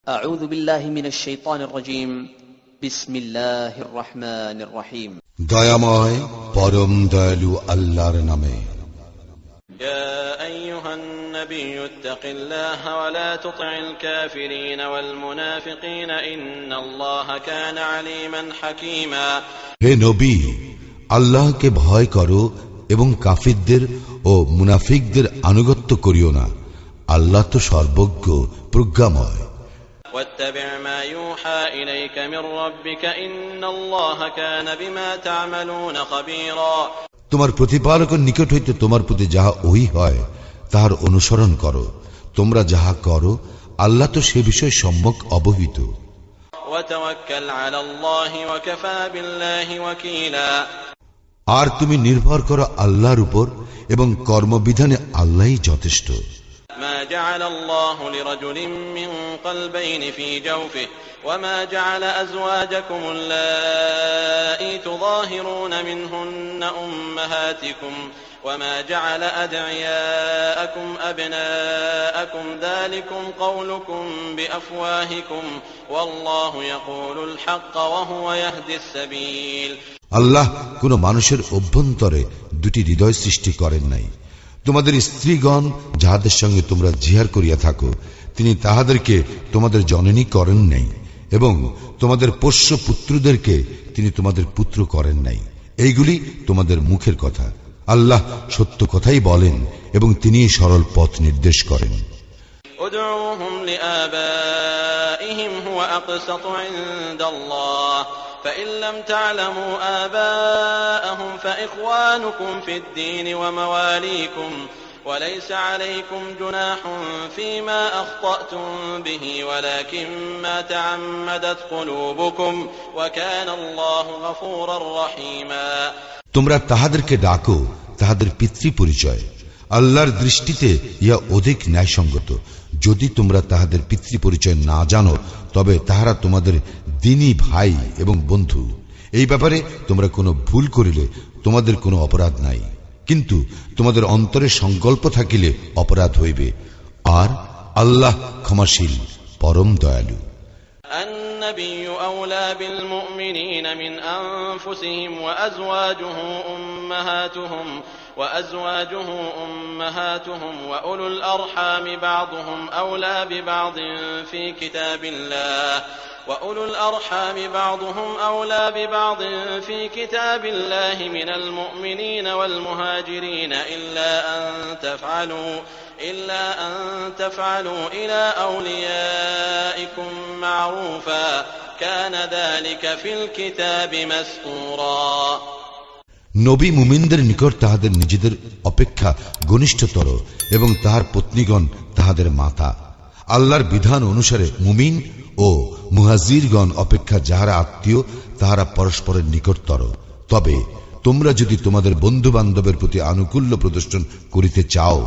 أعوذ بالله من الشيطان الرجيم بسم الله الرحمن الرحيم দয়াময় পরম দয়ালু আল্লাহর নামে। يا أيها النبي اتق الله ولا تطع الكافرين والمنافقين إن الله كان عليما حكيما। হে নবী, আল্লাহকে ভয় করো এবং কাফিরদের ও মুনাফিকদের আনুগত্য করিও না, আল্লাহ তো সর্বজ্ঞ প্রজ্ঞাময়। واتبع ما يوحى إليك من ربك إن الله كان بما تعملون خبيرا। তোমার প্রতিপালকের নিকট হইতে তোমার প্রতি যাহা ওহী হয় তাহার অনুসরণ করো, তোমরা যাহা করো আল্লাহ তো সে বিষয়ে সম্যক অবহিত। وتوكل على الله وكفى بالله وكيلا। আর তুমি নির্ভর করো আল্লাহর উপর এবং কর্মবিধানে আল্লাহই যথেষ্ট। ما جعل الله لرجل من قلبين في جوفه وما جعل أزواجكم اللائي تظاهرون منهن أمهاتكم وما جعل أدعياءكم أبناءكم ذلكم قولكم بأفواهكم والله يقول الحق وهو يهدي السبيل। আল্লাহ কোন মানুষের অভ্যন্তরে দুটি হৃদয় সৃষ্টি করেন নাই। তোমাদের স্ত্রীগণ যাহাদের সঙ্গে তোমরা জিহার করিয়া থাকো তিনি তাহাদেরকে তোমাদের জননী করেন নাই, এবং তোমাদের পোষ্য পুত্রদেরকে তিনি তোমাদের পুত্র করেন নাই। এইগুলি তোমাদের মুখের কথা। আল্লাহ সত্য কথাই বলেন এবং তিনি সরল পথ নির্দেশ করেন। ادعوهم لآبائهم هو أقسط عند الله فإن لم تعلموا آباءهم فإخوانكم في الدين ومواليكم وليس عليكم جناح فيما أخطأتم به ولكن ما تعمدت قلوبكم وكان الله غفورا رحيما। তোমরা তাহাদেরকে ডাকো তাহাদের পিতৃ পরিচয়, আল্লাহর দৃষ্টিতে ইহা অধিক ন্যায়সঙ্গত। যদি তোমরা তাহাদের পিতৃ পরিচয় না জানো তবে তাহারা তোমাদের দ্বীনী ভাই এবং বন্ধু। এই ব্যাপারে তোমরা কোনো ভুল করিলে তোমাদের কোনো অপরাধ নাই, কিন্তু তোমাদের অন্তরে সংকল্প থাকিলে অপরাধ হইবে। আর আল্লাহ ক্ষমাশীল পরম দয়ালু। النبي أولى بالمؤمنين من أنفسهم وأزواجه أمهاتهم وأولو الأرحام بعضهم أولى ببعض في كتاب الله من المؤمنين والمهاجرين إلا أن تفعلوا إلى أوليائكم معروفا كان ذلك في الكتاب مسطورا। নবী মুমিনদের নিকট তাহাদের নিজেদের অপেক্ষা ঘনিষ্ঠতর এবং তাহার পত্নীগণ তাহাদের মাতা। আল্লাহর বিধান অনুসারে মুমিন ও মুহাজিরগণ অপেক্ষা যাহারা আত্মীয় তাহারা পরস্পরের নিকটতর। তবে তোমরা যদি তোমাদের বন্ধু বান্ধবের প্রতি আনুকূল্য প্রদর্শন করিতে চাও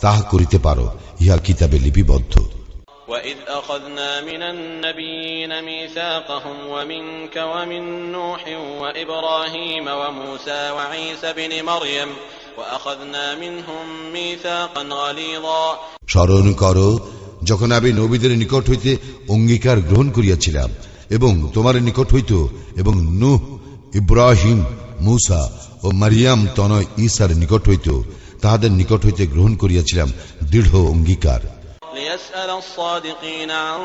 তাহা করিতে পারো, ইহা কিতাবে লিপিবদ্ধ। وَإِذْ أَخَذْنَا مِنَ النَّبِيِّينَ مِيثَاقَهُمْ وَمِنكَ وَمِن نُّوحٍ وَإِبْرَاهِيمَ وَمُوسَى وَعِيسَى ابْنِ مَرْيَمَ وَأَخَذْنَا مِنْهُم مِيثَاقًا غَلِيظًا। স্মরণ করো যখন আমি নবীদের নিকট হইতে অঙ্গীকার গ্রহণ করিয়াছিলাম এবং তোমার নিকট হইত এবং নূহ, ইব্রাহিম, মূসা ও মারিয়াম তনয় ঈসার নিকট হইত তাহাদের নিকট হইতে গ্রহণ করিয়াছিলাম দৃঢ় অঙ্গীকার। ليسأل الصادقين عن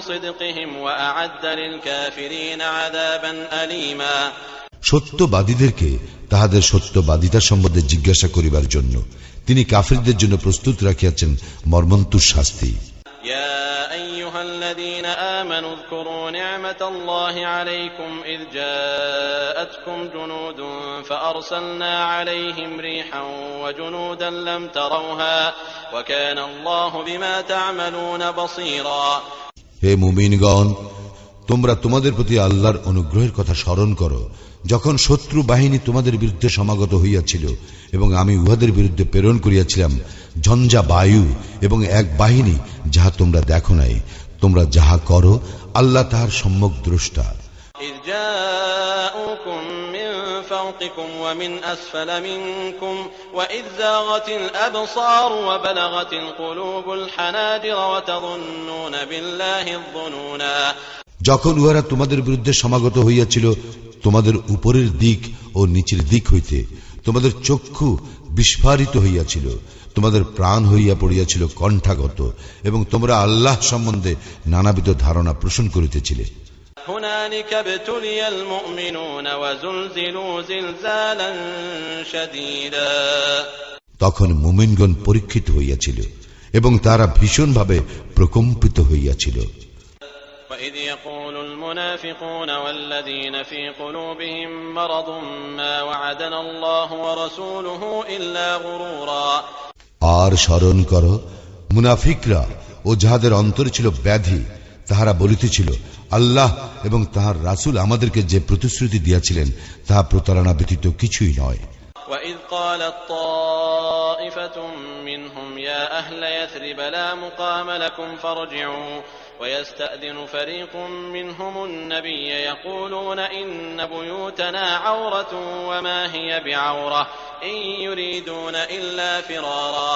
صدقهم وأعد للكافرين عذابا أليما। সত্যবাদীদেরকে তাহাদের সত্যবাদিতা সম্বন্ধে জিজ্ঞাসা করিবার জন্য তিনি কাফিরদের জন্য প্রস্তুত রাখিয়াছেন মর্মন্তুর শাস্তি। يا أيها الذين آمنوا اذكروا نعمة الله عليكم إذ جاءتكم جنود فأرسلنا عليهم ريحا وجنودا لم تروها وكان الله بما تعملون بصيرا। হে মুমিনগণ, তোমরা তোমাদের প্রতি আল্লাহর অনুগ্রহের কথা স্মরণ করো যখন শত্রু বাহিনী তোমাদের বিরুদ্ধে সমাগত হইয়াছিল এবং আমি উহাদের বিরুদ্ধে প্রেরণ করিয়াছিলাম ঝঞ্ঝা বায়ু এবং এক বাহিনী যাহা তোমরা দেখো নাই। তোমরা যাহা করো আল্লাহ তাহার সম্যক দ্রষ্টা। إذ جاءوكم من فوقكم ومن أسفل منكم وإذ زاغت الأبصار وبلغت القلوب الحناجر وتظنون بالله الظنونا। যখন উহারা তোমাদের বিরুদ্ধে সমাগত হইয়াছিল তোমাদের উপরের দিক ও নিচের দিক হইতে তোমাদের চক্ষু বিস্ফারিত হইয়াছিল, তোমাদের প্রাণ হইয়া পড়িয়াছিল কণ্ঠাগত, এবং তোমরা আল্লাহ সম্বন্ধে নানাবিধ ধারণা পোষণ করিতেছিলে। هنالك ابتلي المؤمنون وزلزلوا زلزالا شديدا। তখন মুমিনগণ পরীক্ষিত হইয়াছিল এবং তারা ভীষণভাবে প্রকম্পিত হইয়াছিল। وإذ يقول المنافقون والذين في قلوبهم مرض ما وعدنا الله ورسوله إلا غرورا। আর স্মরণ করো, মুনাফিকরা ও যাহাদের অন্তরে ছিল ব্যাধি, তাহারা বলিতেছিল, আল্লাহ এবং তাহার রাসূল আমাদেরকে যে প্রতিশ্রুতি দিয়াছিলেন তাহা প্রতারণা ব্যতীত কিছুই নয়। وإذ قالت طائفة منهم يا أهل يثرب لا مقام لكم فارجعوا ويستأذن فريق منهم النبي يقولون إن بيوتنا عورة وما هي بعورة إن يريدون إلا فرارا।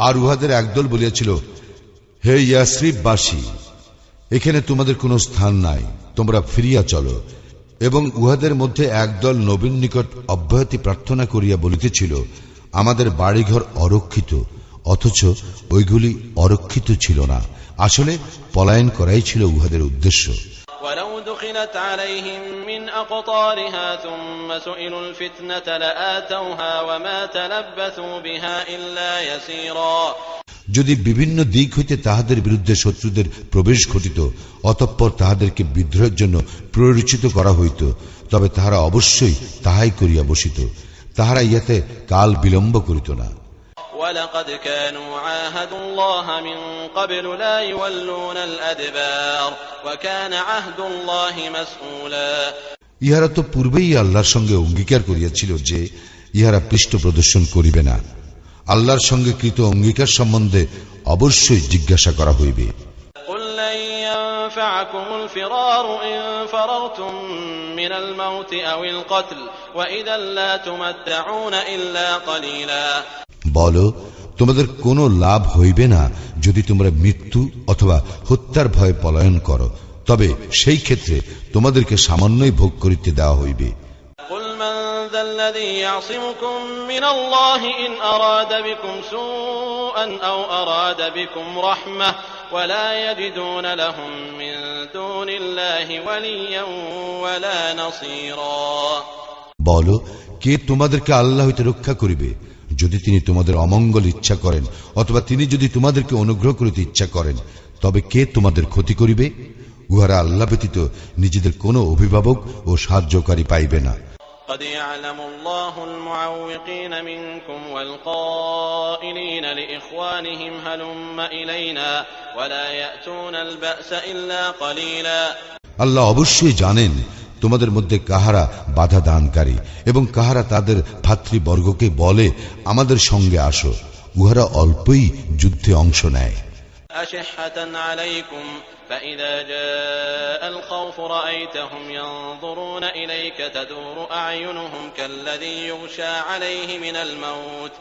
আর উহাদের একদল বলিয়াছিল, হে ইয়াসরিববাসী, এখানে তোমাদের কোনো স্থান নাই, তোমরা ফিরিয়া চলো। এবং উহাদের মধ্যে একদল নবীর নিকট অব্যাহতি প্রার্থনা করিয়া বলিতেছিল, আমাদের বাড়িঘর অরক্ষিত, অথচ ওইগুলি অরক্ষিত ছিল না। আসলে পলায়ন করাই ছিল উহাদের উদ্দেশ্য। ولو دخلت عليهم من أقطارها ثم سئلوا الفتنة لآتوها وما تلبثوا بها إلا يسيرا। যদি বিভিন্ন দিক হইতে তাহাদের বিরুদ্ধে শত্রুদের প্রবেশ ঘটিত, অতঃপর তাহাদেরকে বিদ্রোহের জন্য প্ররোচিত করা হইত, তবে তাহারা অবশ্যই তাহাই করিয়া বসিত, তাহারা ইহাতে কাল বিলম্ব করিত না। ولقد كانوا عاهدوا الله من قبل لا يولون الأدبار وكان عهد الله مسؤولا। ইহারা তো পূর্বেই আল্লাহর সঙ্গে অঙ্গীকার করিয়াছিল যে ইহারা পৃষ্ঠ প্রদর্শন করিবে না। আল্লাহর সঙ্গে কৃত অঙ্গীকার সম্বন্ধে অবশ্যই জিজ্ঞাসা করা হইবে। قل لن ينفعكم الفرار إن فررتم من الموت أو القتل وإذا لا تمتعون إلا قليلا। বলো, তোমাদের কোনো লাভ হইবে না যদি তোমরা মৃত্যু অথবা হত্যার ভয়ে পলায়ন করো, তবে সেই ক্ষেত্রে তোমাদেরকে সামান্যই ভোগ করিতে দেওয়া হইবে। قل من ذا الذي يعصمكم من الله إن أراد بكم سوءا أو أراد بكم رحمة ولا يجدون لهم من دون الله وليا ولا نصيرا। বলো, কে তোমাদেরকে আল্লাহ হইতে রক্ষা করিবে যদি তিনি তোমাদের অমঙ্গল ইচ্ছা করেন, অথবা তিনি যদি তোমাদেরকে অনুগ্রহ করিতে ইচ্ছা করেন, তবে কে তোমাদের ক্ষতি করিবে? উহারা আল্লাহ ব্যতীত নিজেদের কোনো অভিভাবক ও সাহায্যকারী পাইবে না। قد يعلم الله المعوقين منكم والقائلين لإخوانهم هلم إلينا ولا يأتون البأس إلا قليلا। আল্লাহ অবশ্যই জানেন তোমাদের মধ্যে কাহারা বাধা দানকারী এবং কাহারা তাদের ভাতৃবর্গকে বলে, আমাদের সঙ্গে আসো। উহারা অল্পই যুদ্ধে অংশ নেয়। أشحة عليكم فإذا جاء الخوف رأيتهم ينظرون إليك تدور أعينهم كالذي يغشى عليه من الموت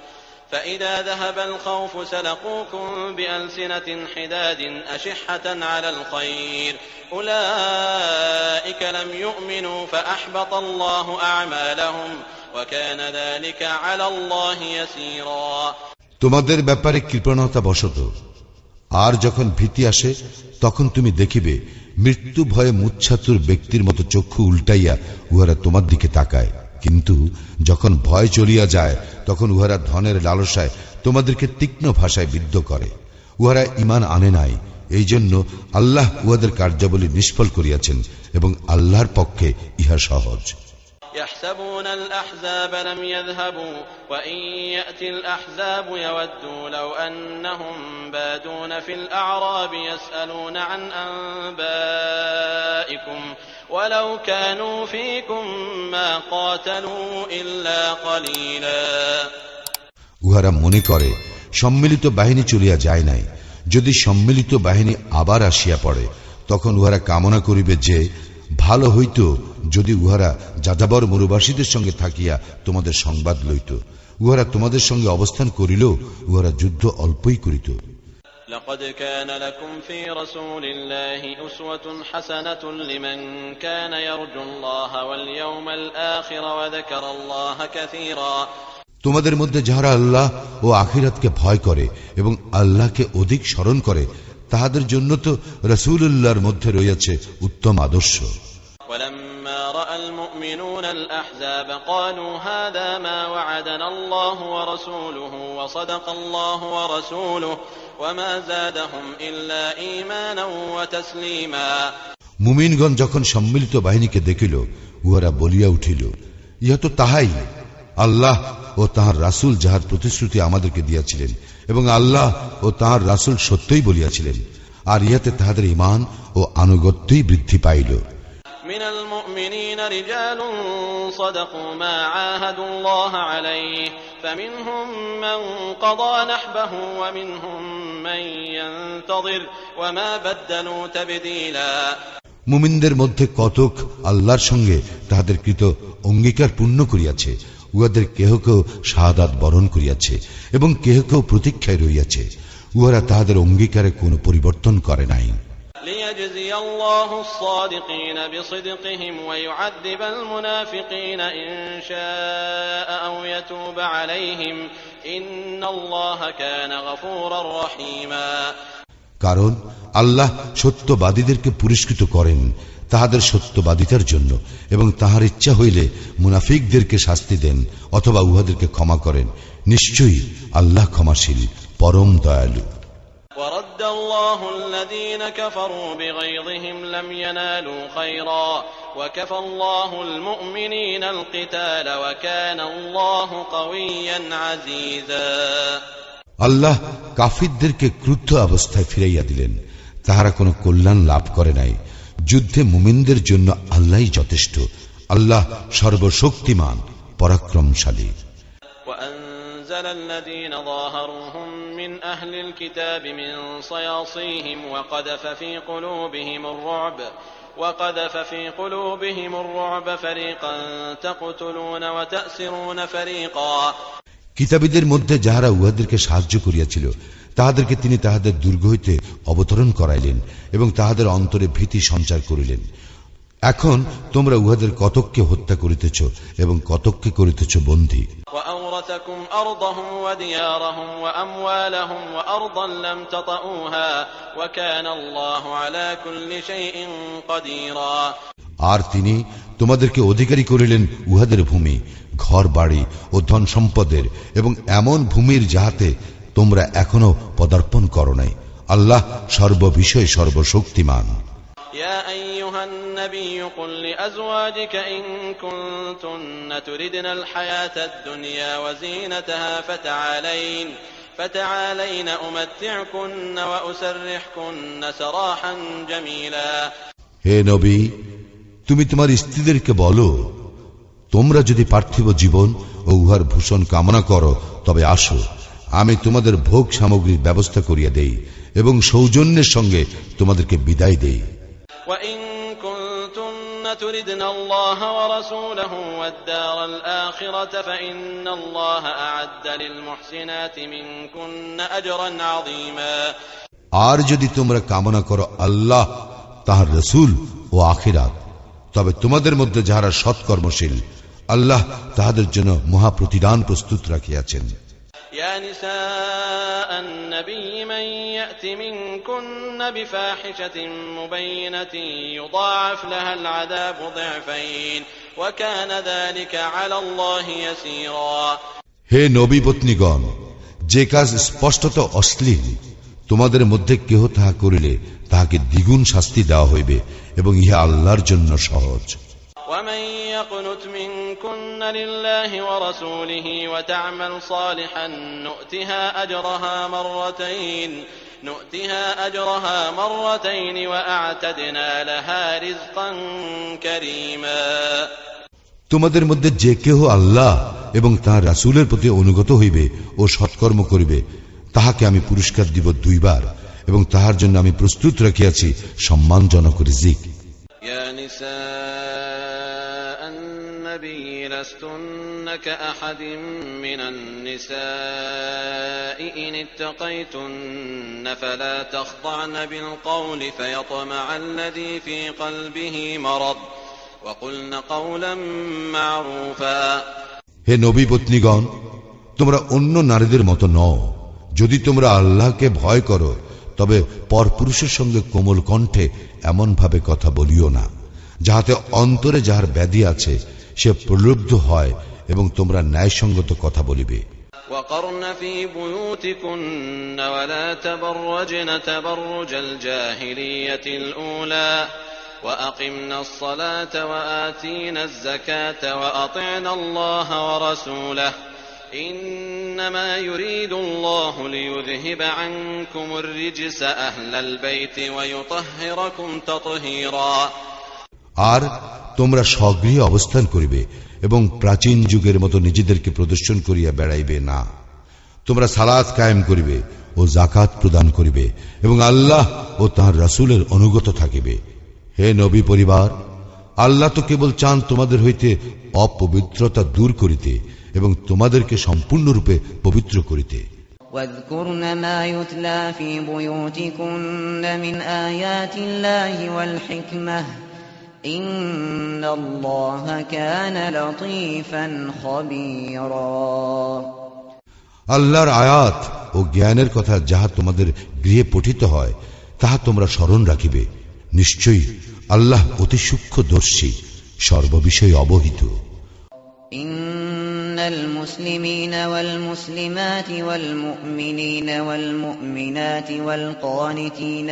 فإذا ذهب الخوف سلقوكم بألسنة حداد أشحة على الخير أولئك لم يؤمنوا فأحبط الله أعمالهم وكان ذلك على الله يسيرا। তোমাদের ব্যাপারে কৃপণতা বশত আর যখন ভীতি আসে তখন তুমি দেখিবে মৃত্যু ভয়ে মুচ্ছাতুর ব্যক্তির মতো চক্ষু উল্টাইয়া উহারা তোমার দিকে তাকায়, কিন্তু যখন ভয় চলিয়া যায় তখন উহারা ধনের লালসায় তোমাদেরকে তীক্ষ্ণ ভাষায় বিদ্ধ করে। উহারা ঈমান আনে নাই, এই জন্য আল্লাহ উহাদের কার্যাবলী নিষ্ফল করিয়াছেন এবং আল্লাহর পক্ষে ইহা সহজ। يحسبون الأحزاب لم يذهبوا وإن يأتي الأحزاب يودوا لو أنهم بادون في الأعراب يسألون عن أنبائكم ولو كانوا فيكم ما قاتلوا إلا قليلا। উহারা মনে করে সম্মিলিত বাহিনী চলিয়া যায় নাই, যদি সম্মিলিত বাহিনী আবার আসিয়া পড়ে তখন উহারা কামনা করিবে যে ভালো হইত যদি উহারা যাযাবর মরুবাসীদের সঙ্গে থাকিয়া তোমাদের সংবাদ লইত। উহারা তোমাদের সঙ্গে অবস্থান করিল, উহারা যুদ্ধ অল্পই করিত। لقد كان لكم في رسول الله أسوة حسنة لمن كان يرجو الله واليوم الآخر وذكر الله كثيرا। তোমাদের মধ্যে যাহারা আল্লাহ ও আখিরাতকে ভয় করে এবং আল্লাহকে অধিক স্মরণ করে, তাহাদের জন্য তো রাসূলুল্লাহর মধ্যে রয়েছে উত্তম আদর্শ। ولما رأى المؤمنون الأحزاب قالوا هذا ما وعدنا الله ورسوله وصدق الله ورسوله وما زادهم إلا إيمانا وتسليما। মুমিনগণ যখন সম্মিলিত বাহিনীকে দেখিল, উহারা বলিয়া উঠিল, ইহা তো তাহাই, আল্লাহ ও তাহার রাসূল যাহার প্রতিশ্রুতি আমাদেরকে দিয়াছিলেন, এবং আল্লাহ ও তাহার রাসূল সত্যই বলিয়াছিলেন, আর ইহাতে তাহাদের ঈমান ও আনুগত্যই বৃদ্ধি পাইল। من المؤمنين رجال صدقوا ما عاهدوا الله عليه فمنهم من قضى نحبه ومنهم من ينتظر وما بدلوا تبديلا। মুমিনদের মধ্যে কতক আল্লাহর সঙ্গে তাহাদের কৃত অঙ্গীকার পূর্ণ করিয়াছে, উহাদের কেহ কেউ শাহাদাত বরণ করিয়াছে এবং কেহ কেউ প্রতীক্ষায় রইয়াছে, উহারা তাহাদের অঙ্গীকারে কোনো পরিবর্তন করে নাই। ليجزي الله الصادقين بصدقهم ويعذب المنافقين إن شاء أو يتوب عليهم إن الله كان غفورا رحيما। কারণ আল্লাহ সত্যবাদীদেরকে পুরস্কৃত করেন তাহাদের সত্যবাদিতার জন্য, এবং তাহার ইচ্ছা হইলে মুনাফিকদেরকে শাস্তি দেন অথবা উহাদেরকে ক্ষমা করেন। নিশ্চয়ই আল্লাহ ক্ষমাশীল, পরম দয়ালু। ورد الله الذين كفروا بغيظهم لم ينالوا خيرا وكفى الله المؤمنين القتال وكان الله قويا عزيزا। আল্লাহ কাফিরদেরকে ক্রুদ্ধ অবস্থায় ফিরাইয়া দিলেন, তাহারা কোনো কল্যাণ লাভ করে নাই। যুদ্ধে মুমিনদের জন্য আল্লাহই যথেষ্ট, আল্লাহ সর্বশক্তিমান, পরাক্রমশালী। وأنزل الذين ظاهروهم من أهل الكتاب من صياصيهم وقذف في قلوبهم الرعب فريقا تقتلون وتأسرون فريقا। কিতাবীদের মধ্যে যাহারা উহাদেরকে সাহায্য করিয়াছিল, তাহাদেরকে তিনি তাহাদের দুর্গ হইতে অবতরণ করাইলেন এবং তাহাদের অন্তরে ভীতি সঞ্চার করিলেন। এখন তোমরা উহাদের কতককে হত্যা করিতেছ এবং কতককে করিতেছ বন্দী। وأورثكم أرضهم وديارهم وأموالهم وأرضا لم تطئوها وكان الله على كل شيء قديرا। আর তিনি তোমাদেরকে অধিকারী করিলেন উহাদের ভূমি, ঘর বাড়ি ও ধন সম্পদের, এবং এমন ভূমির যাহাতে তোমরা এখনো পদার্পণ করো নাই। আল্লাহ সর্ববিষয়ে সর্বশক্তিমান। يا أيها النبي قل لأزواجك إن كنتن تردن الحياة الدنيا وزينتها فتعالين أمتعكن وأسرحكن سراحا جميلا। হে নবী, তুমি তোমার স্ত্রীদেরকে বলো, তোমরা যদি পার্থিব জীবন ও উহার ভূষণ কামনা করো তবে আসো, আমি তোমাদের ভোগ সামগ্রীর ব্যবস্থা করিয়া দেই এবং সৌজন্যের সঙ্গে তোমাদেরকে বিদায় দেই। وإن كنتن تردن الله ورسوله والدار الآخرة فإن الله أعد للمحسنات منكن أجرا عظيما। আর যদি তোমরা কামনা করো আল্লাহ, তাহার রাসূল ও আখিরাত, তবে তোমাদের মধ্যে যাহারা সৎকর্মশীল, আল্লাহ তাহাদের জন্য মহা প্রতিদান প্রস্তুত রাখিয়াছেন। يا نساء النبي من يأت منكن بفاحشة مبينة يضاعف لها العذاب ضعفين وكان ذلك على الله يسيرا। হে নবী পত্নীগণ, যে কাজ স্পষ্টত অশ্লীল, তোমাদের মধ্যে কেহ তাহা করিলে তাহাকে দ্বিগুণ শাস্তি দেওয়া হইবে এবং ইহা আল্লাহর জন্য সহজ। ومن يقنت منكن لله ورسوله وتعمل صالحا نؤتها أجرها مرتين وأعتدنا لها رزقا كريما। তোমাদের মধ্যে যে কেহ আল্লাহ এবং তাঁর রাসূলের প্রতি অনুগত হইবে ও সৎকর্ম করিবে, তাহাকে আমি পুরস্কার দিব 2 বার, এবং তাহার জন্য আমি প্রস্তুত রাখিয়াছি সম্মানজনক রিজিক। يا نساء النبي لستن كأحد من النساء إن اتقيتن فلا تخضعن بالقول فيطمع الذي في قلبه مرض وقلن قولا معروفا হে নবী পত্নীগণ, তোমরা অন্য নারীদের মতো নও। যদি তোমরা আল্লাহকে ভয় করো তবে পরপুরুষের সঙ্গে কোমল কণ্ঠে এমন ভাবে কথা বলিও না যাহাতে অন্তরে যাহার ব্যাধি আছে সে প্রলুব্ধ হয়, এবং তোমরা ন্যায়সঙ্গত কথা বলিবে। وقرن في بيوتكن ولا تبرجن تبرج الجاهلية الأولى وأقمنا الصلاة وآتينا الزكاة وأطعنا الله ورسوله إنما يريد الله ليذهب عنكم الرجس أهل البيت ويطهركم تطهيرا আর তোমরা স্বগৃহে অবস্থান করিবে এবং প্রাচীন যুগের মতো নিজেদেরকে প্রদর্শন করিয়া বেড়াইবে না। তোমরা সালাত কায়েম করিবে ও যাকাত প্রদান করিবে এবং আল্লাহ ও তাঁর রাসূলের অনুগত থাকিবে। হে নবী পরিবার, আল্লাহ তো কেবল চান তোমাদের হইতে অপবিত্রতা দূর করিতে এবং তোমাদেরকে সম্পূর্ণরূপে পবিত্র করিতে। واذكرن ما يتلى في بيوتكن من آيات الله والحكمة إن الله كان لطيفا خبيرا আল্লাহর আয়াত ও জ্ঞানের কথা যাহা তোমাদের গৃহে পঠিত হয় তাহা তোমরা স্মরণ রাখিবে। নিশ্চয়ই আল্লাহ অতি সূক্ষ্মদর্শী, সর্ববিষয়ে অবহিত। إن المسلمين والمسلمات والمؤمنين والمؤمنات والقانتين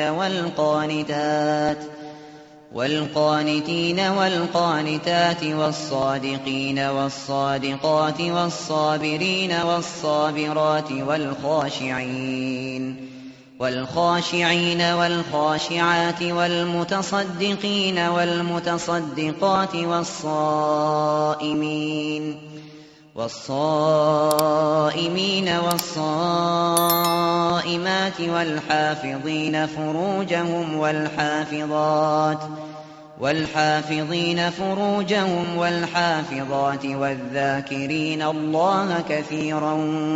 والقانتات والصادقين والصادقات والصابرين والصابرات والخاشعين والخاشعات والمتصدقين والمتصدقات والصائمين والصائمات والحافظين فروجهم والحافظات والذاكرين الله كثيرا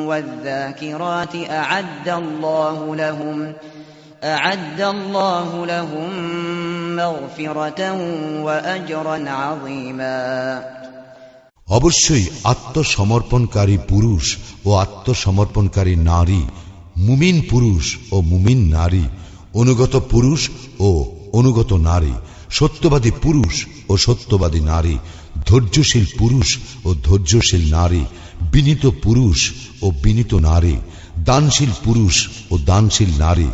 والذاكرات أعد الله لهم مغفرة وأجرا عظيما অবশ্যই আত্মসমর্পণকারী পুরুষ ও আত্মসমর্পণকারী নারী, মুমিন পুরুষ ও মুমিন নারী, অনুগত পুরুষ ও অনুগত নারী, সত্যবাদী পুরুষ ও সত্যবাদী নারী, ধৈর্যশীল পুরুষ ও ধৈর্যশীল নারী, বিনীত পুরুষ ও বিনীত নারী, দানশীল পুরুষ ও দানশীল নারী,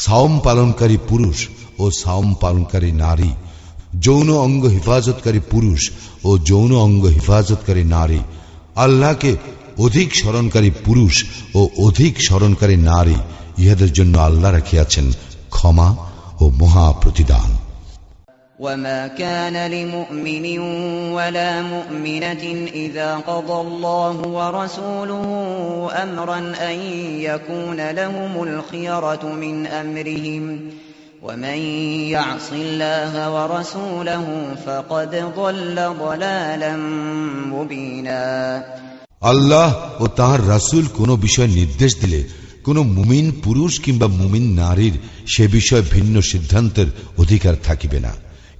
সাওম পালনকারী পুরুষ ও সাওম পালনকারী নারী, যৌন অঙ্গ হেফাজতকারী পুরুষ ও যৌন অঙ্গ হেফাজতকারী নারী, আল্লাহকে অধিক স্মরণকারী পুরুষ ও অধিক স্মরণকারী নারী, ইহাদের জন্য আল্লাহ রাখিয়াছেন ক্ষমা ও মহা প্রতিদান। وما كان لمؤمن ولا مؤمنة إذا قضى الله ورسوله أمرا أن يكون لهم الخيرة من أمرهم ومن يعص الله ورسوله فقد ضل ضلالا مبينا আল্লাহ ও তাঁর রাসূল কোন বিষয় নির্দেশ দিলে কোন মুমিন পুরুষ কিংবা মুমিন নারীর সে বিষয়ে ভিন্ন সিদ্ধান্তের অধিকার থাকিবে না।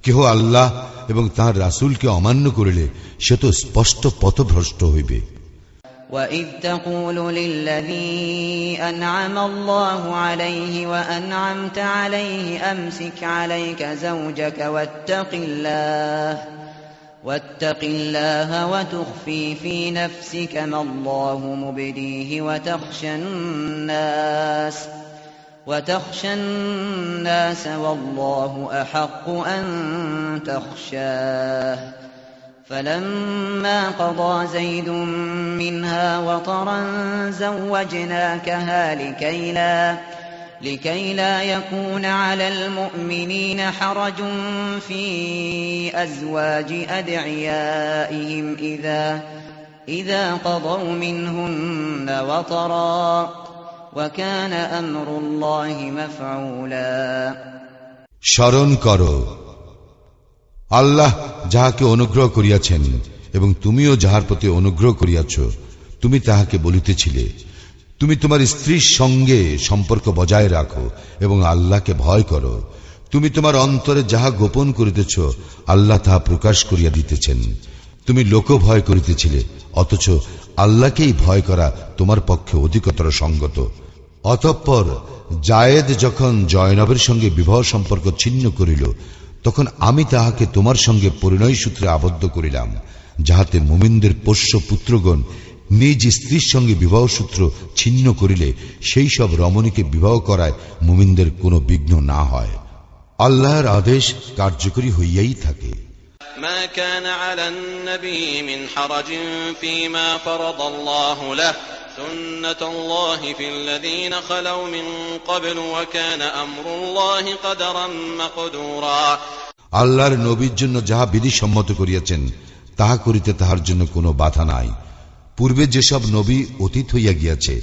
কেহ আল্লাহ এবং তাঁর রাসূলকে অমান্য করিলে সে তো স্পষ্ট পথভ্রষ্ট হইবে। وَإِذْ تَقُولُ لِلَّذِي أَنْعَمَ اللَّهُ عَلَيْهِ وَأَنْعَمْتَ عَلَيْهِ أَمْسِكْ عَلَيْكَ زَوْجَكَ وَاتَّقِ اللَّهَ وَتُخْفِي فِي نَفْسِكَ مَا اللَّهُ مُبْدِيهِ وتخشى الناس والله أحق أن تخشاه فلما قضى زيد منها وطرا زوجناكها لكي لا يكون على المؤمنين حرج في أزواج أدعيائهم إذا قضوا منهن وطرا وكان أمر الله مفعولا স্মরণ করো আল্লাহ যাহাকে অনুগ্রহ করিয়াছেন এবং তুমিও যাহার প্রতি অনুগ্রহ করিয়াছ, তুমি তাহাকে বলিতেছিলে, তুমি তোমার স্ত্রীর সঙ্গে সম্পর্ক বজায় রাখো এবং আল্লাহকে ভয় করো। তুমি তোমার অন্তরে যাহা গোপন করিতেছ, আল্লাহ তাহা প্রকাশ করিয়া দিতেছেন। তুমি লোক ভয় করিতেছিলে, অথচ আল্লাহকেই ভয় করা তোমার পক্ষে অধিকতর সঙ্গত। অতঃপর জায়েদ যখন জয়নবের সঙ্গে বিবাহ সম্পর্ক ছিন্ন করিল, তখন আমি তাহাকে তোমার সঙ্গে পরিণয় সূত্রে আবদ্ধ করিলাম, যাহাতে মুমিনদের পোষ্য পুত্রগণ নিজ স্ত্রীর সঙ্গে বিবাহ সূত্র ছিন্ন করিলে সেই সব রমণীকে বিবাহ করায় মুমিনদের কোনো বিঘ্ন না হয়। আল্লাহর আদেশ কার্যকরী হইয়াই থাকে। ما كان على النبي من حرج فيما فرض الله له سنة الله في الذين خلوا من قبل وكان أمر الله قدرا مقدورا। আল্লাহর নবীর জন্য যাহা বিধি সম্মত করিয়াছেন তাহা করিতে তাহার জন্য কোনো বাধা নাই। পূর্বে যেসব নবী অতীত হইয়া গিয়াছে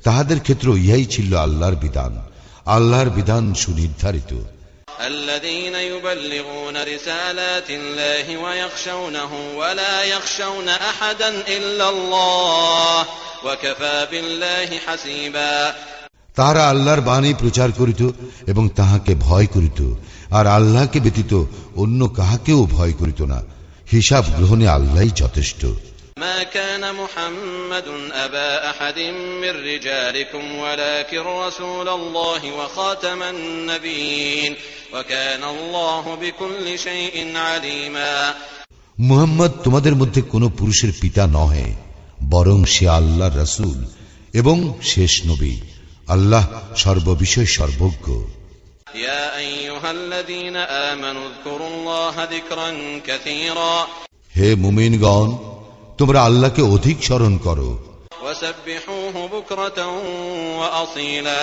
তাহাদের ক্ষেত্রে ইহাই ছিল আল্লাহর বিধান। আল্লাহর বিধান সুনির্ধারিত। الذين يبلغون رسالات الله ويخشونه ولا يخشون أحدا إلا الله وكفى بالله حسيبا। তাহারা আল্লাহর বাণী প্রচার করিত এবং তাহাকে ভয় করিত, আর আল্লাহকে ব্যতীত অন্য কাহাকেও ভয় করিত না। হিসাব গ্রহণে আল্লাহই যথেষ্ট। ما كان محمد أبا أحد من رجالكم ولكن رسول الله وخاتم النبيين وكان الله بكل شيء عليما। মুহাম্মদ তোমাদের মধ্যে কোনো পুরুষের পিতা নহে, বরং সে আল্লাহর রাসূল এবং শেষ নবী। আল্লাহ সর্ববিষয় সর্বজ্ঞ। يا أيها الذين آمنوا اذكروا الله ذكرا كثيرا। হে মুমিনগণ, তোমরা আল্লাহকে অধিক স্মরণ করো وسبحوه بكرة وأصيلا।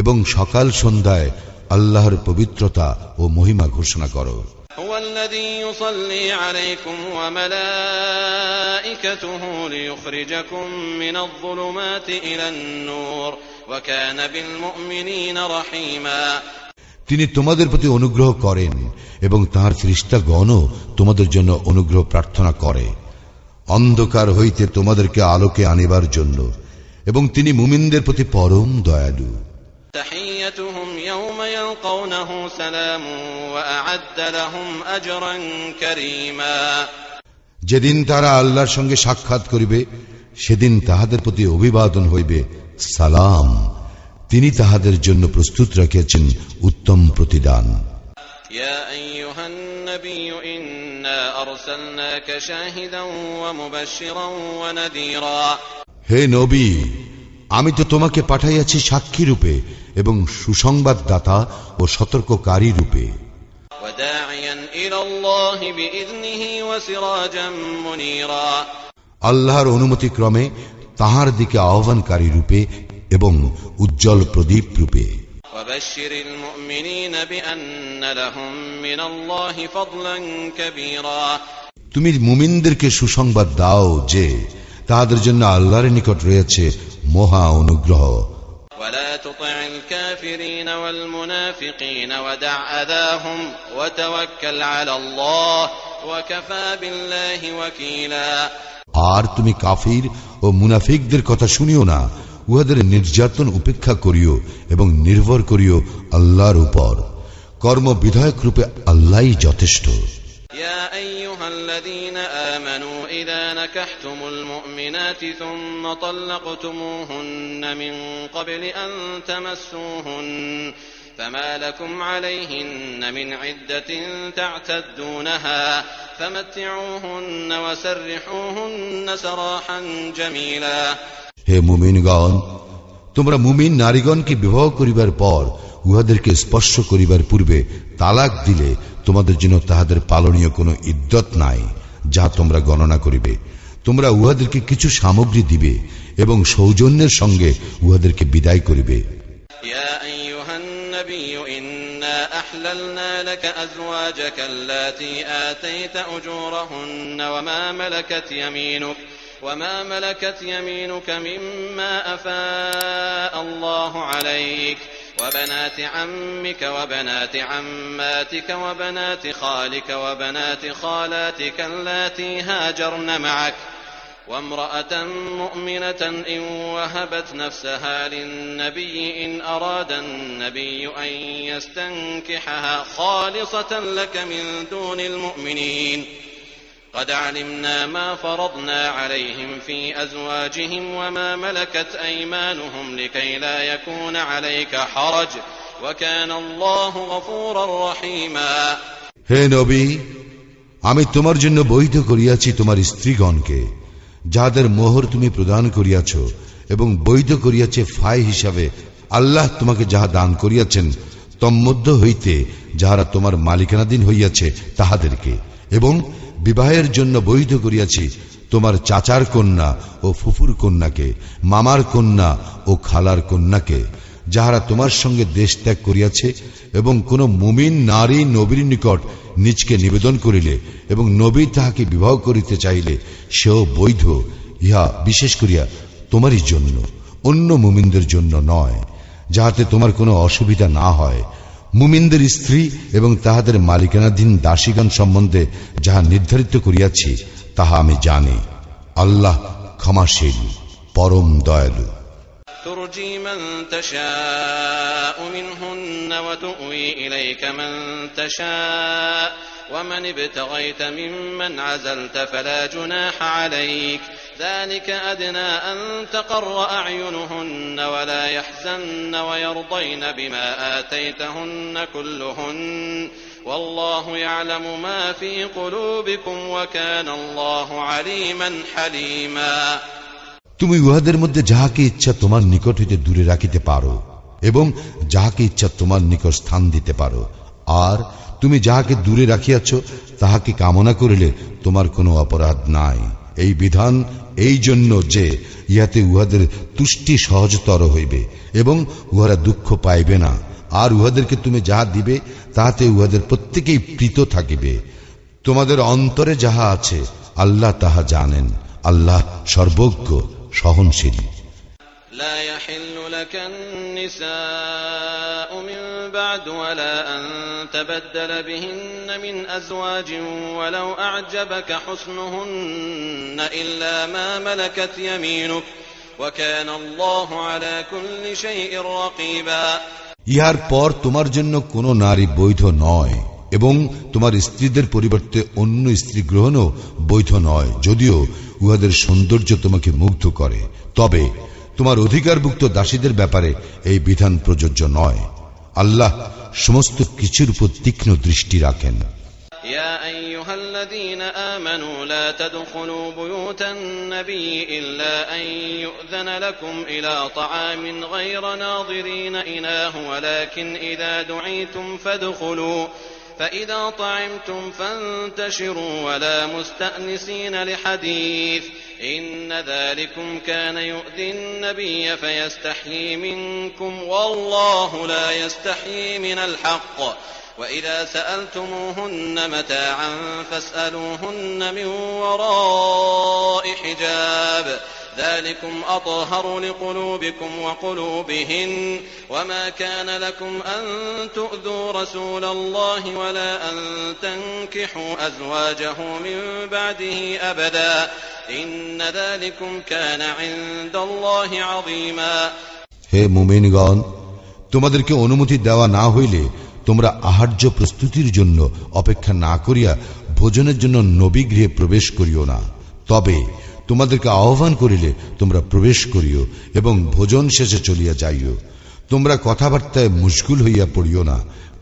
এবং সকাল সন্ধ্যায় আল্লাহর পবিত্রতা ও মহিমা ঘোষণা করো। هو الذي يصلي عليكم وملائكته ليخرجكم من الظلمات إلى النور وكان بالمؤمنين رحيما। তিনি তোমাদের প্রতি অনুগ্রহ করেন এবং তাঁর ফেরেশতাগণও তোমাদের জন্য অনুগ্রহ প্রার্থনা করে, অন্ধকার হইতে তোমাদেরকে আলোকে আনিবার জন্য, এবং তিনি মুমিনদের প্রতি পরম দয়ালু। تحيتهم يوم يلقونه سلام وأعد لهم أجرا كريما। যেদিন তারা আল্লাহর সঙ্গে সাক্ষাৎ করিবে সেদিন তাহাদের প্রতি অভিবাদন হইবে সালাম। তিনি তাহাদের জন্য প্রস্তুত রাখিয়াছেন উত্তম প্রতিদান। يا أيها النبي إنا أرسلناك شاهدا ومبشرا ونذيرا। হে নবী, আমি তো তোমাকে পাঠাইয়াছি সাক্ষী রূপে এবং সুসংবাদদাতা ও সতর্ককারী রূপে। وداعيا إلى الله بإذنه وسراجا منيرا। আল্লাহর অনুমতি ক্রমে তাহার দিকে আহ্বানকারী রূপে এবং উজ্জ্বল প্রদীপ রূপে। وبشر المؤمنين بأن لهم من الله فضلا كبيرا। তুমি মুমিনদেরকে সুসংবাদ দাও যে তাহাদের জন্য আল্লাহর নিকট রয়েছে মহা অনুগ্রহ। ولا تطع الكافرين والمنافقين ودع أذاهم وتوكل على الله وكفى بالله وكيلا। আর তুমি কাফির ও মুনাফিকদের কথা শুনিও না, উহাদের নির্যাতন উপেক্ষা করিও এবং নির্ভর করিও আল্লাহর উপর। কর্ম বিধায়ক রূপে আল্লাহই যথেষ্ট। يا أيها الذين آمنوا إذا نكحتم المؤمنات ثم طلقتموهن من قبل أن تمسوهن فما لكم عليهن من عدة تعتدونها فمتعوهن وسرحوهن سراحا جميلا। হে মুমিনগণ, তোমরা মুমিন নারীগণকে বিবাহ করিবার পর উহাদেরকে স্পর্শ করিবার পূর্বে তালাক দিলে তোমাদের জন্য তাহাদের পালনীয় কোনো ইদ্যত নাই, যা তোমরা গণনা করিবে। তোমরা উহাদেরকে কিছু সামগ্রী দিবে এবং সৌজন্যের সঙ্গে উহাদেরকে বিদায় করিবে। يا أيها النبي إنا أحللنا لك أزواجك اللاتي آتيت أجورهن وما ملكت يمينك مما أفاء الله عليك وبنات عمك وبنات عماتك وبنات خالك وبنات خالاتك اللاتي هاجرن معك وامرأة مؤمنة إن وهبت نفسها للنبي إن أراد النبي أن يستنكحها خالصة لك من دون المؤمنين قد علمنا ما فرضنا عليهم في أزواجهم وما ملكت أيمانهم لكي لا يكون عليك حرج وكان الله غفورا رحيما হে নবী, আমি তোমার জন্য বৈধ করিয়াছি তোমার স্ত্রীগণকে, যাহাদের মোহর তুমি প্রদান করিয়াছ, এবং বৈধ করিয়াছে ফাই হিসাবে আল্লাহ তোমাকে যাহা দান করিয়াছেন তন্মধ্য হইতে যাহারা তোমার মালিকানাধীন হইয়াছে তাহাদেরকে, এবং বিবাহের জন্য বৈধ করিয়াছি তোমার চাচার কন্যা ও ফুফুর কন্যাকে, মামার কন্যা ও খালার কন্যাকে, যাহারা তোমার সঙ্গে দেশ ত্যাগ করিয়াছে, এবং কোন মুমিন নারী নবীর নিকট নিজকে নিবেদন করিলে এবং নবী তাহাকে বিবাহ করিতে চাইলে সেও বৈধ, ইহা বিশেষ করিয়া তোমারই জন্য, অন্য মুমিনদের জন্য নয়, যাহাতে তোমার কোনো অসুবিধা না হয়। মুমিনদের স্ত্রী এবং তাহাদের মালিকানাধীন দাসীগণ সম্বন্ধে যাহা নির্ধারিত করিয়াছি তাহা আমি জানি। আল্লাহ ক্ষমাশীল, পরম দয়ালু। ترجي من تشاء منهن وتؤوي إليك من تشاء ومن ابتغيت ممن عزلت فلا جناح عليك ذلك أدنى أن تقر أعينهن ولا يحزن ويرضين بما آتيتهن كلهن والله يعلم ما في قلوبكم وكان الله عليما حليما তুমি উহাদের মধ্যে যাহাকে ইচ্ছা তোমার নিকট হইতে দূরে রাখিতে পারো এবং যাহাকে ইচ্ছা তোমার নিকট স্থান দিতে পারো, আর তুমি যাহাকে দূরে রাখিয়াছ তাহাকে কামনা করিলে তোমার কোনো অপরাধ নাই। এই বিধান এই জন্য যে ইহাতে উহাদের তুষ্টি সহজতর হইবে এবং উহারা দুঃখ পাইবে না, আর উহাদেরকে তুমি যাহা দিবে তাহাতে উহাদের প্রত্যেকেই প্রীত থাকিবে। তোমাদের অন্তরে যাহা আছে আল্লাহ তাহা জানেন। আল্লাহ সর্বজ্ঞ, সহনশীল। لا يحل لك النساء من بعد ولا أن تبدل بهن من أزواج ولو أعجبك حسنهن إلا ما ملكت يمينك وكان الله على كل شيء رقيبا ইহার পর তোমার জন্য কোন নারী বৈধ নয় এবং তোমার স্ত্রীদের পরিবর্তে অন্য স্ত্রী গ্রহণও বৈধ নয়, যদিও উহাদের সৌন্দর্য তোমাকে মুগ্ধ করে। তবে তোমার অধিকারভুক্ত দাসীদের ব্যাপারে এই বিধান প্রযোজ্য নয়। আল্লাহ সমস্ত কিছুর উপর তীক্ষ্ণ দৃষ্টি রাখেন। يا أيها الذين آمنوا لا تدخلوا بيوت النبي إلا أن يؤذن لكم إلى طعام غير ناظرين إناه ولكن إذا دعيتم فادخلوا فإذا طعمتم فانتشروا ولا مستأنسين لحديث إن ذلكم كان يؤذي النبي فيستحيي منكم والله لا يستحيي من الحق وإذا سألتموهن متاعا فاسألوهن من وراء حجاب ذلكم أطهر لقلوبكم وقلوبهن وما كان لكم أن تؤذوا رسول الله ولا أن تنكحوا أزواجه من بعده أبدا إن ذلكم كان عند الله عظيما হে মুমিনগণ, তোমাদেরকে অনুমতি দেওয়া না হইলে তোমরা আহার্য প্রস্তুতির জন্য অপেক্ষা না করিয়া ভোজনের জন্য নবী গৃহে প্রবেশ করিও না। তবে তোমাদেরকে আহ্বান করিলে তোমরা প্রবেশ করিও এবং ভোজন শেষে চলিয়া যাইও। তোমরা কথাবার্তায় মুশগুল হইয়া পড়িও না,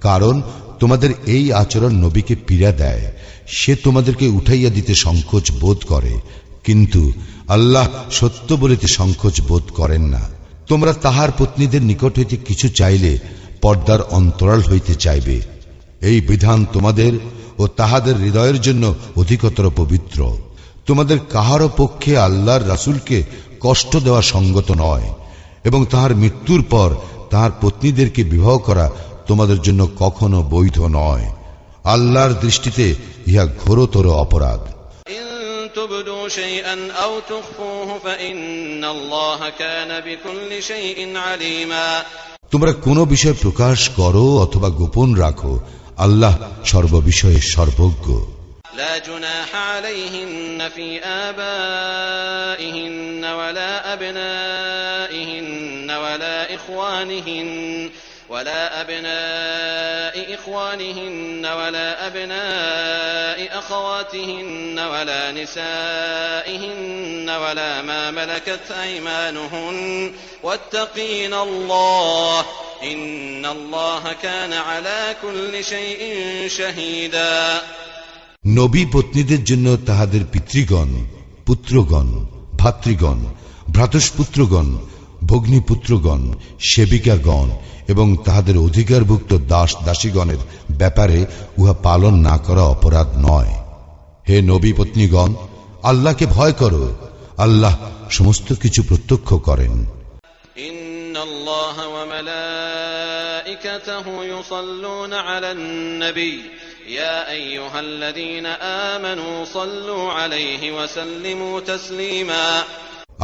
কারণ তোমাদের এই আচরণ নবীকে পীড়া দেয়। সে তোমাদেরকে উঠাইয়া দিতে সংকোচ বোধ করে, কিন্তু আল্লাহ সত্য বলিতে সংকোচ বোধ করেন না। তোমরা তাহার পত্নীদের নিকট হইতে কিছু চাইলে পর্দার অন্তরাল হইতে চাইবে। এই বিধান তোমাদের ও তাহাদের হৃদয়ের জন্য অধিকতর পবিত্র। তোমাদের কাহারও পক্ষে আল্লাহর রাসূলকে কষ্ট দেওয়া সঙ্গত নয়, এবং তাহার মৃত্যুর পর তাহার পত্নীদেরকে বিবাহ করা তোমাদের জন্য কখনো বৈধ নয়। আল্লাহর দৃষ্টিতে ইহা ঘোরতর অপরাধ। تبدوا شيئا أو تخفوه فإن الله كان بكل شيء عليما তোমরা কোনো বিষয় প্রকাশ করো অথবা গোপন রাখো, আল্লাহ সর্ববিষয়ে সর্বজ্ঞ। لا جناح عليهن في آبائهن ولا أبنائهن ولا أبناء إخوانهن ولا أبناء أخواتهن ولا نسائهن ولا ما ملكت أيمانهن واتقين الله إن الله كان على كل شيء شهيدا। নবী পত্নীদের জন্য তাহাদের পিতৃগণ, পুত্রগণ, ভাতৃগণ, ভ্রাতুষ্পুত্রগণ, ভগ্নীপুত্রগণ, সেবিকাগণ এবং তাহাদের অধিকারভুক্ত দাস দাসীগণের ব্যাপারে উহা পালন না করা অপরাধ নয়। হে নবী পত্নীগণ, আল্লাহকে ভয় করো, আল্লাহ সমস্ত কিছু প্রত্যক্ষ করেন। ইন্নাল্লাহা ওয়া মালাইকাতাহু ইউসাল্লুনা আলান নবী ইয়া আইয়ুহাল্লাযীনা আমানু সাল্লু আলাইহি ওয়া সাল্লিমু তাসলিমা।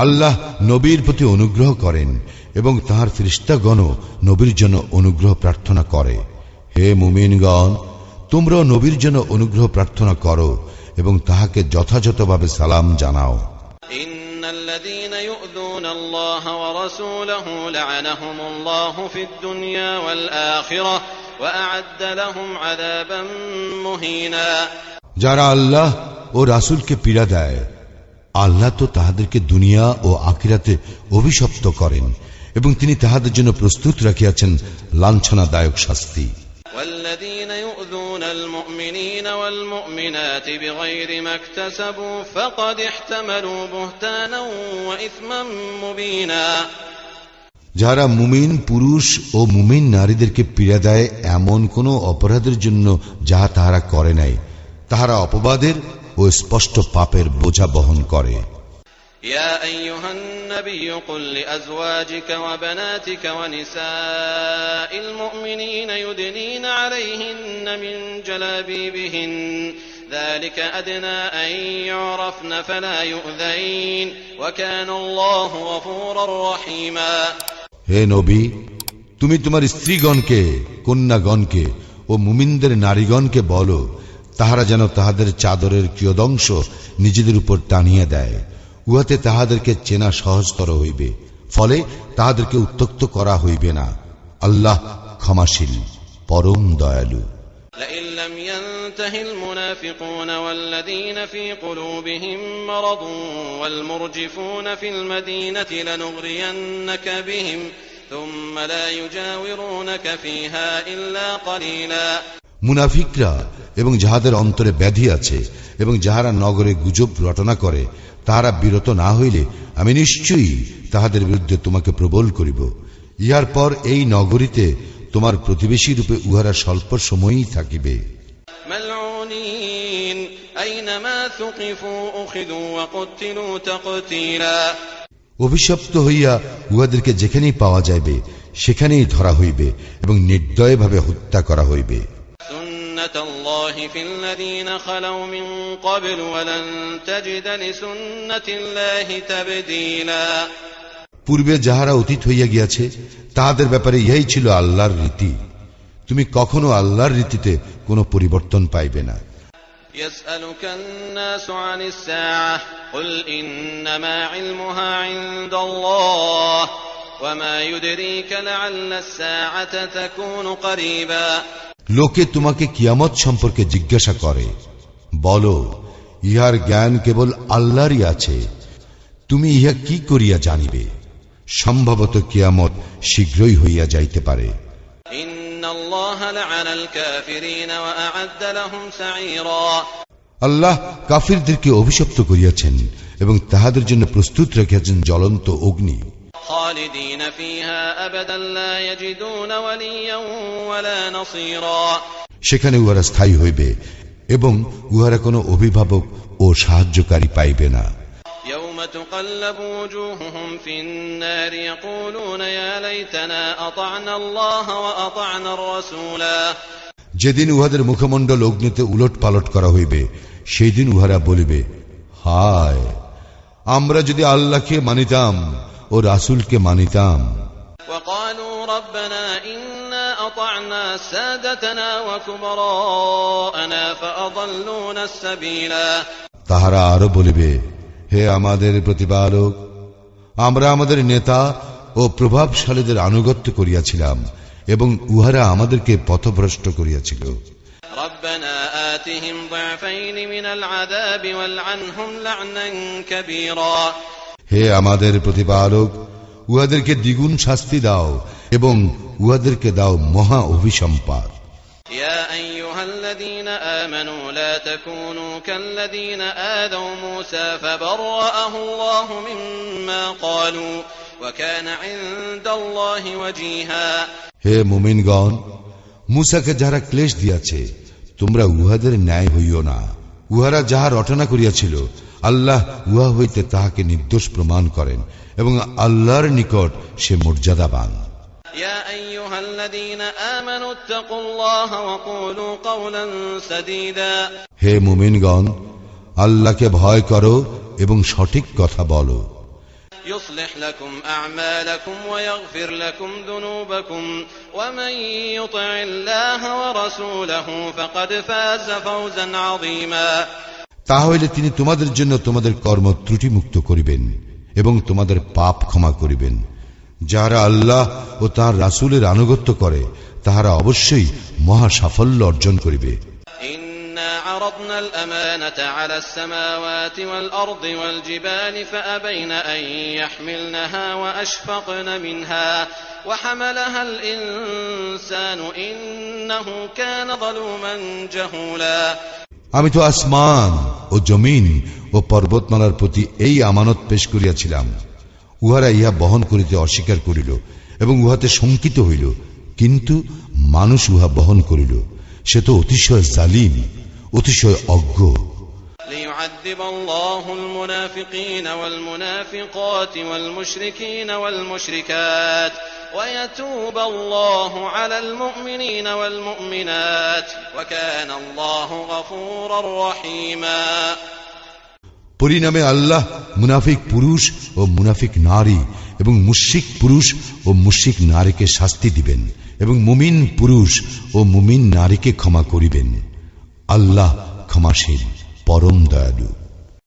আল্লাহ নবীর প্রতি অনুগ্রহ করেন এবং তাহার ফেরেশতাগণও নবীর জন্য অনুগ্রহ প্রার্থনা করে। হে মুমিনগণ, তোমরাও নবীর জন্য অনুগ্রহ প্রার্থনা করো এবং তাহাকে যথাযথভাবে সালাম জানাও। ইন্নাল্লাযীনা ইউযুনা আল্লাহ ওয়া রাসূলাহু লা'আনাহুমুল্লাহু ফিদ দুনিয়া ওয়াল আখিরাহ ওয়া আ'আদ্দা লাহুম আযাবান মুহিনা। যারা আল্লাহ ও রাসূলকে পীড়া দেয়, আল্লাহ তো তাহাদেরকে দুনিয়া ও আখিরাতে অভিশপ্ত করেন এবং তিনি তাহাদের জন্য প্রস্তুত রাখিয়াছেন লাঞ্ছনাদায়ক শাস্তি। والذين يؤذون المؤمنين والمؤمنات بغير ما اكتسبوا فقد احتملوا بهتانا وإثما مبينا। যারা মুমিন পুরুষ ও মুমিন নারীদেরকে পীড়া দেয় এমন কোন অপরাধের জন্য যাহা তাহারা করে নাই, তাহারা অপবাদের ও স্পষ্ট পাপের বোঝা বহন করে। يا أيها النبي قل لأزواجك وبناتك ونساء المؤمنين يدنين عليهن من جلابيبهن ذلك أدنى أن يعرفن فلا يؤذين وكان الله غفورا رحيما। হে নবী, তুমি তোমার স্ত্রীগণকে, কন্যাগণকে ও মুমিনদের নারীগণকে বলো, তাহারা যেন তাহাদের চাদরের কিয়দংশ নিজেদের উপর টানিয়ে দেয়, উহাতে তাহাদেরকে চেনা সহজতর হইবে, ফলে তাহাদেরকে উত্ত্যক্ত করা হইবে না। আল্লাহ ক্ষমাশীল, পরম দয়ালু। لئن لم ينته المنافقون والذين في قلوبهم مرض والمرجفون في المدينة لنغرينك بهم ثم لا يجاورونك فيها إلا قليلا। মুনাফিকরা এবং যাহাদের অন্তরে ব্যাধি আছে এবং যাহারা নগরে গুজব রটনা করে, তাহারা বিরত না হইলে আমি নিশ্চয়ই তাহাদের বিরুদ্ধে তোমাকে প্রবল করিব। ইহার পর এই নগরীতে তোমার প্রতিবেশী রূপে উহারা স্বল্প সময়ই থাকিবে। মালউনিন আইনামা তুকিফু উখিযু ওয়া কুতিলু তাকতীলা। অভিশপ্ত হইয়া উহাদেরকে যেখানেই পাওয়া যাইবে সেখানেই ধরা হইবে এবং নির্দয়ভাবে হত্যা করা হইবে। সুন্নাতাল্লাহি ফিল্লাযীনা খালাউ মিন ক্বাবলু ওয়া লান তাজিদ লিসুন্নাতিল্লাহি তাবদীলা। পূর্বে যাহারা অতীত হইয়া গিয়াছে তাহাদের ব্যাপারে ইহাই ছিল আল্লাহর রীতি, তুমি কখনো আল্লাহর রীতিতে কোনো পরিবর্তন পাইবে না। ইয়াসআলুকান নাসু আনিস সাআহ কুল ইন্নামা ইলমুহা ইনদাল্লাহ ওয়া মা ইউদরিকা লাআল্লাস সাআতা তাকুনু করিবা। লোকে তোমাকে কিয়ামত সম্পর্কে জিজ্ঞাসা করে, বলো, ইহার জ্ঞান কেবল আল্লাহরই আছে, তুমি ইহা কি করিয়া জানিবে? সম্ভবত কিয়ামত শীঘ্রই হইয়া যাইতে পারে। আল্লাহ কাফিরদেরকে অভিশপ্ত করিয়াছেন এবং তাহাদের জন্য প্রস্তুত রাখিয়াছেন জ্বলন্ত অগ্নি। সেখানে উহারা স্থায়ী হইবে এবং উহারা কোনো অভিভাবক ও সাহায্যকারী পাইবে না। يوم تقلب وجوههم في النار يقولون يا ليتنا أطعنا الله وأطعنا الرسولا। যেদিন উহাদের মুখমণ্ডল অগ্নিতে উলট পালট করা হইবে, সেই দিন উহারা বলিবে, হায়, আমরা যদি আল্লাহকে মানিতাম ও রাসূলকে মানিতাম। وقالوا ربنا إنا أطعنا سادتنا وكبراءنا فأضلونا السبيلا তাহারা আরো বলিবে, হে আমাদের প্রতিপালক, আমরা আমাদের নেতা ও প্রভাবশালীদের আনুগত্য করিয়াছিলাম এবং উহারা আমাদেরকে পথভ্রষ্ট করিয়াছিল। ربنا آتهم ضعفين من العذاب والعنهم لعنا كبيرا হে আমাদের প্রতিপালক, উহাদেরকে দ্বিগুণ শাস্তি দাও এবং উহাদেরকে দাও মহা অভিসম্পাদ। يا أيها الذين آمنوا لا تكونوا كالذين آذوا موسى فبرأه الله مما قالوا وكان عند الله وجيها হে মুমিনগণ, মূসাকে যারা ক্লেশ দিয়াছে তোমরা উহাদের ন্যায় হইও না। উহারা যাহা রটনা করিয়াছিল আল্লাহ উহা হইতে তাহাকে নির্দোষ প্রমাণ করেন এবং আল্লাহর নিকট সে মর্যাদাবান। يا أيها الذين آمنوا اتقوا الله وقولوا قولا سديدا হে মুমিনগণ, আল্লাহকে ভয় করো এবং সঠিক কথা বলো। يصلح لكم أعمالكم ويغفر لكم ذنوبكم ومن يطع الله ورسوله فقد فاز فوزا عظيما তাহলে তিনি তোমাদের জন্য তোমাদের কর্ম ত্রুটিমুক্ত করিবেন এবং তোমাদের পাপ ক্ষমা করিবেন। যারা আল্লাহ ও তাঁর রাসূলের আনুগত্য করে তাহারা অবশ্যই মহা সাফল্য অর্জন করিবে। إنا عرضنا الأمانة على السماوات والأرض والجبال فأبين أن يحملنها وأشفقن منها وحملها الإنسان إنه كان ظلوما جهولا আমি তো আসমান ও জমিন ও পর্বতমালার প্রতি এই আমানত পেশ করিয়াছিলাম, উহারা ইহা বহন করিতে অস্বীকার করিল এবং উহাতে শঙ্কিত হইল, কিন্তু মানুষ উহা বহন করিল। সে তো অতিশয় জালিম, অতিশয় অজ্ঞ। ليعذب الله المنافقين والمنافقات والمشركين والمشركات ويتوب الله على المؤمنين والمؤمنات وكان الله غفورا رحيما পরিণামে আল্লাহ মুনাফিক পুরুষ ও মুনাফিক নারী এবং মুশরিক পুরুষ ও মুশরিক নারীকে শাস্তি দিবেন এবং মুমিন পুরুষ ও মুমিন নারীকে ক্ষমা করিবেন। আল্লাহ ক্ষমাশীল, পরম দয়ালু।